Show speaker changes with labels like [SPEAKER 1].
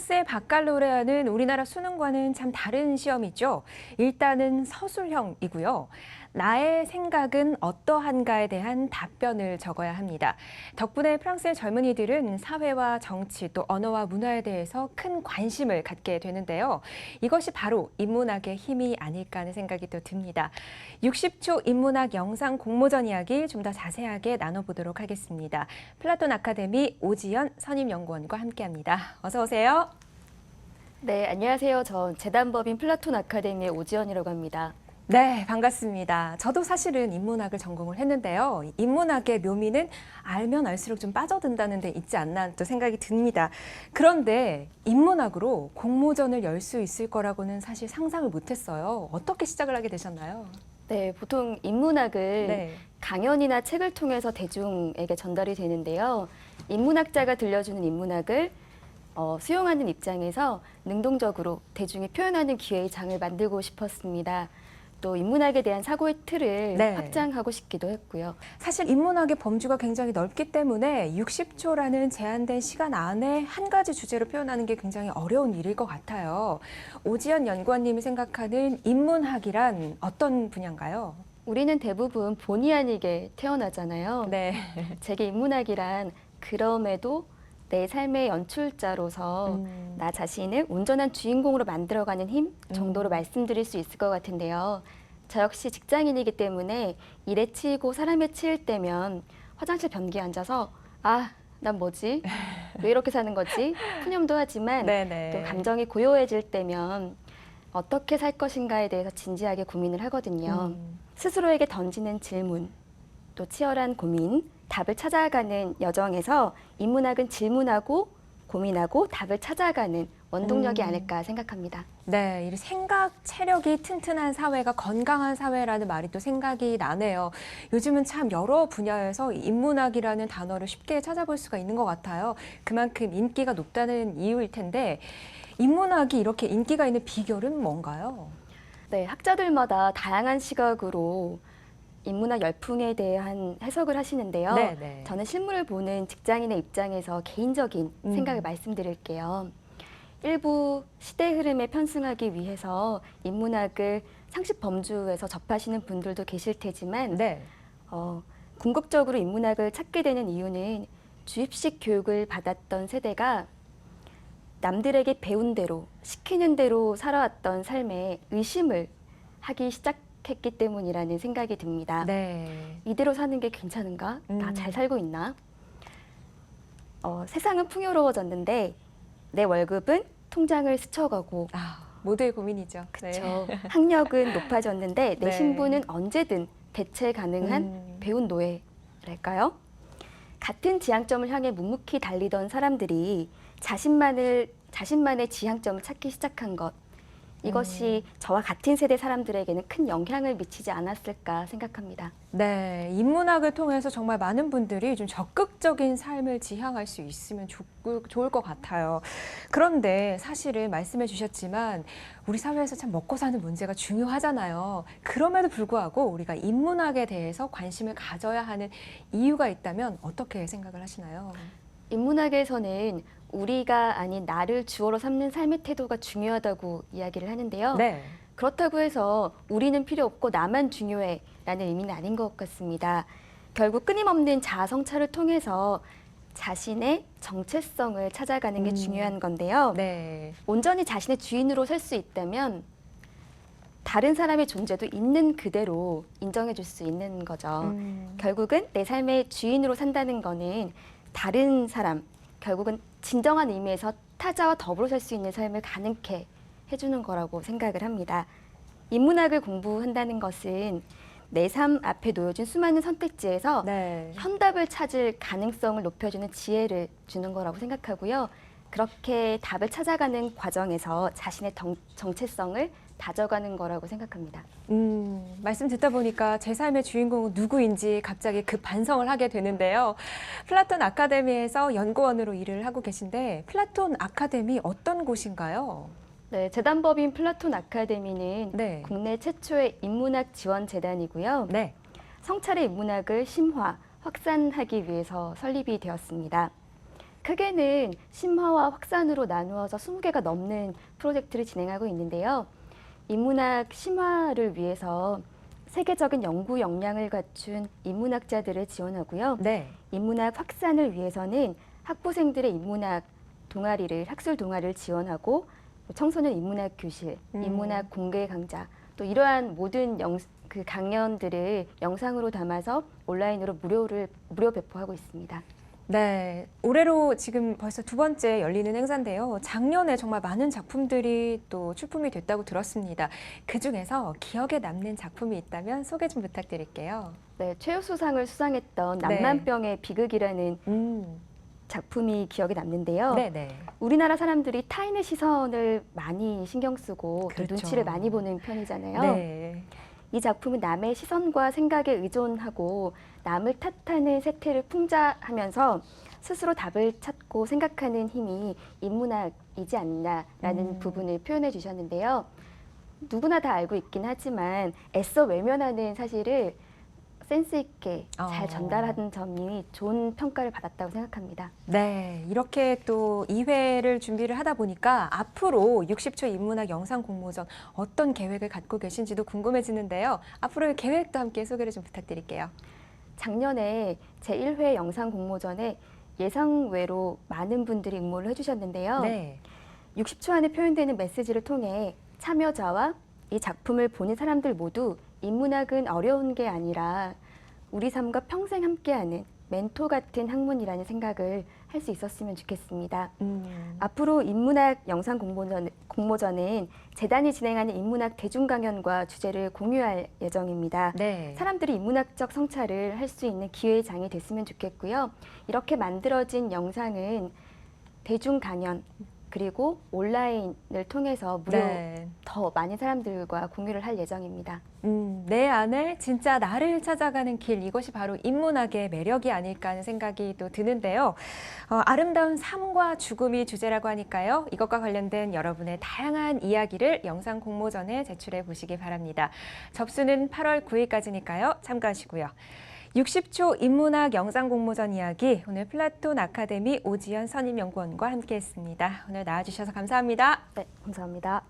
[SPEAKER 1] 프랑스의 바칼로레아는 우리나라 수능과는 참 다른 시험이죠. 일단은 서술형이고요. 나의 생각은 어떠한가에 대한 답변을 적어야 합니다. 덕분에 프랑스의 젊은이들은 사회와 정치 또 언어와 문화에 대해서 큰 관심을 갖게 되는데요. 이것이 바로 인문학의 힘이 아닐까 하는 생각이 또 듭니다. 60초 인문학 영상 공모전 이야기 좀 더 자세하게 나눠보도록 하겠습니다. 플라톤 아카데미 오지연 선임연구원과 함께합니다. 어서 오세요.
[SPEAKER 2] 네, 안녕하세요. 전 재단법인 플라톤 아카데미의 오지연이라고 합니다.
[SPEAKER 1] 네, 반갑습니다. 저도 사실은 인문학을 전공을 했는데요. 인문학의 묘미는 알면 알수록 좀 빠져든다는 데 있지 않나 또 생각이 듭니다. 그런데 인문학으로 공모전을 열 수 있을 거라고는 사실 상상을 못했어요. 어떻게 시작을 하게 되셨나요?
[SPEAKER 2] 네, 보통 인문학은
[SPEAKER 1] 네.
[SPEAKER 2] 강연이나 책을 통해서 대중에게 전달이 되는데요. 인문학자가 들려주는 인문학을 수용하는 입장에서 능동적으로 대중이 표현하는 기회의 장을 만들고 싶었습니다. 또 인문학에 대한 사고의 틀을
[SPEAKER 1] 네.
[SPEAKER 2] 확장하고 싶기도 했고요.
[SPEAKER 1] 사실 인문학의 범주가 굉장히 넓기 때문에 60초라는 제한된 시간 안에 한 가지 주제로 표현하는 게 굉장히 어려운 일일 것 같아요. 오지연 연구원님이 생각하는 인문학이란 어떤 분야인가요?
[SPEAKER 2] 우리는 대부분 본의 아니게 태어나잖아요.
[SPEAKER 1] 네.
[SPEAKER 2] 제게 인문학이란 그럼에도 내 삶의 연출자로서 나 자신을 온전한 주인공으로 만들어가는 힘 정도로 말씀드릴 수 있을 것 같은데요. 저 역시 직장인이기 때문에 일에 치이고 사람에 치일 때면 화장실 변기에 앉아서 난 뭐지? 왜 이렇게 사는 거지? 푸념도 하지만
[SPEAKER 1] 네네.
[SPEAKER 2] 또 감정이 고요해질 때면 어떻게 살 것인가에 대해서 진지하게 고민을 하거든요. 스스로에게 던지는 질문, 또 치열한 고민, 답을 찾아가는 여정에서 인문학은 질문하고 고민하고 답을 찾아가는 원동력이 아닐까 생각합니다.
[SPEAKER 1] 네, 이 생각 체력이 튼튼한 사회가 건강한 사회라는 말이 또 생각이 나네요. 요즘은 참 여러 분야에서 인문학이라는 단어를 쉽게 찾아볼 수가 있는 것 같아요. 그만큼 인기가 높다는 이유일 텐데 인문학이 이렇게 인기가 있는 비결은 뭔가요?
[SPEAKER 2] 네, 학자들마다 다양한 시각으로 인문학 열풍에 대한 해석을 하시는데요.
[SPEAKER 1] 네네.
[SPEAKER 2] 저는 실물을 보는 직장인의 입장에서 개인적인 생각을 말씀드릴게요. 일부 시대 흐름에 편승하기 위해서 인문학을 상식 범주에서 접하시는 분들도 계실 테지만
[SPEAKER 1] 네.
[SPEAKER 2] 궁극적으로 인문학을 찾게 되는 이유는 주입식 교육을 받았던 세대가 남들에게 배운 대로, 시키는 대로 살아왔던 삶에 의심을 하기 시작했기 때문이라는 생각이 듭니다.
[SPEAKER 1] 네.
[SPEAKER 2] 이대로 사는 게 괜찮은가? 나 잘 살고 있나? 세상은 풍요로워졌는데 내 월급은 통장을 스쳐가고
[SPEAKER 1] 모두의 고민이죠.
[SPEAKER 2] 그쵸. 학력은 높아졌는데 내
[SPEAKER 1] 네.
[SPEAKER 2] 신분은 언제든 대체 가능한 배운 노예랄까요? 같은 지향점을 향해 묵묵히 달리던 사람들이 자신만의 지향점을 찾기 시작한 것, 이것이 저와 같은 세대 사람들에게는 큰 영향을 미치지 않았을까 생각합니다.
[SPEAKER 1] 네, 인문학을 통해서 정말 많은 분들이 좀 적극적인 삶을 지향할 수 있으면 좋을 것 같아요. 그런데 사실은 말씀해 주셨지만 우리 사회에서 참 먹고 사는 문제가 중요하잖아요. 그럼에도 불구하고 우리가 인문학에 대해서 관심을 가져야 하는 이유가 있다면 어떻게 생각을 하시나요?
[SPEAKER 2] 인문학에서는 우리가 아닌 나를 주어로 삼는 삶의 태도가 중요하다고 이야기를 하는데요.
[SPEAKER 1] 네.
[SPEAKER 2] 그렇다고 해서 우리는 필요 없고 나만 중요해라는 의미는 아닌 것 같습니다. 결국 끊임없는 자아 성찰을 통해서 자신의 정체성을 찾아가는 게 중요한 건데요.
[SPEAKER 1] 네.
[SPEAKER 2] 온전히 자신의 주인으로 살 수 있다면 다른 사람의 존재도 있는 그대로 인정해 줄 수 있는 거죠. 결국은 내 삶의 주인으로 산다는 거는 다른 사람, 결국은 진정한 의미에서 타자와 더불어 살 수 있는 삶을 가능케 해주는 거라고 생각을 합니다. 인문학을 공부한다는 것은 내 삶 앞에 놓여진 수많은 선택지에서
[SPEAKER 1] 네.
[SPEAKER 2] 현답을 찾을 가능성을 높여주는 지혜를 주는 거라고 생각하고요. 그렇게 답을 찾아가는 과정에서 자신의 정체성을 다져가는 거라고 생각합니다.
[SPEAKER 1] 말씀 듣다 보니까 제 삶의 주인공은 누구인지 갑자기 급 반성을 하게 되는데요. 플라톤 아카데미에서 연구원으로 일을 하고 계신데 플라톤 아카데미 어떤 곳인가요?
[SPEAKER 2] 네, 재단법인 플라톤 아카데미는
[SPEAKER 1] 네.
[SPEAKER 2] 국내 최초의 인문학 지원 재단이고요.
[SPEAKER 1] 네.
[SPEAKER 2] 성찰의 인문학을 심화, 확산하기 위해서 설립이 되었습니다. 크게는 심화와 확산으로 나누어서 20개가 넘는 프로젝트를 진행하고 있는데요. 인문학 심화를 위해서 세계적인 연구 역량을 갖춘 인문학자들을 지원하고요.
[SPEAKER 1] 네.
[SPEAKER 2] 인문학 확산을 위해서는 학부생들의 인문학 동아리를 학술 동아리를 지원하고 청소년 인문학 교실, 인문학 공개 강좌 또 이러한 모든 그 강연들을 영상으로 담아서 온라인으로 무료 배포하고 있습니다.
[SPEAKER 1] 네, 올해로 지금 벌써 두 번째 열리는 행사인데요. 작년에 정말 많은 작품들이 또 출품이 됐다고 들었습니다. 그중에서 기억에 남는 작품이 있다면 소개 좀 부탁드릴게요.
[SPEAKER 2] 네, 최우수상을 수상했던
[SPEAKER 1] 네.
[SPEAKER 2] 낭만병의 비극이라는 작품이 기억에 남는데요.
[SPEAKER 1] 네네.
[SPEAKER 2] 우리나라 사람들이 타인의 시선을 많이 신경 쓰고 또
[SPEAKER 1] 그렇죠.
[SPEAKER 2] 눈치를 많이 보는 편이잖아요.
[SPEAKER 1] 네.
[SPEAKER 2] 이 작품은 남의 시선과 생각에 의존하고 남을 탓하는 세태를 풍자하면서 스스로 답을 찾고 생각하는 힘이 인문학이지 않나라는 부분을 표현해 주셨는데요. 누구나 다 알고 있긴 하지만 애써 외면하는 사실을 센스 있게 잘 전달하는 점이 좋은 평가를 받았다고 생각합니다.
[SPEAKER 1] 네, 이렇게 또 2회를 준비를 하다 보니까 앞으로 60초 인문학 영상 공모전 어떤 계획을 갖고 계신지도 궁금해지는데요. 앞으로의 계획도 함께 소개를 좀 부탁드릴게요.
[SPEAKER 2] 작년에 제1회 영상 공모전에 예상외로 많은 분들이 응모를 해주셨는데요.
[SPEAKER 1] 네.
[SPEAKER 2] 60초 안에 표현되는 메시지를 통해 참여자와 이 작품을 보는 사람들 모두 인문학은 어려운 게 아니라 우리 삶과 평생 함께하는 멘토 같은 학문이라는 생각을 할 수 있었으면 좋겠습니다. 앞으로 인문학 영상 공모전은 재단이 진행하는 인문학 대중강연과 주제를 공유할 예정입니다.
[SPEAKER 1] 네.
[SPEAKER 2] 사람들이 인문학적 성찰을 할 수 있는 기회의 장이 됐으면 좋겠고요. 이렇게 만들어진 영상은 대중강연 그리고 온라인을 통해서 무료
[SPEAKER 1] 네.
[SPEAKER 2] 더 많은 사람들과 공유를 할 예정입니다.
[SPEAKER 1] 내 안에 진짜 나를 찾아가는 길, 이것이 바로 인문학의 매력이 아닐까 하는 생각이 또 드는데요. 아름다운 삶과 죽음이 주제라고 하니까요. 이것과 관련된 여러분의 다양한 이야기를 영상 공모전에 제출해 보시기 바랍니다. 접수는 8월 9일까지니까요. 참고하시고요. 60초 인문학 영상 공모전 이야기, 오늘 플라톤 아카데미 오지연 선임연구원과 함께했습니다. 오늘 나와주셔서 감사합니다.
[SPEAKER 2] 네, 감사합니다.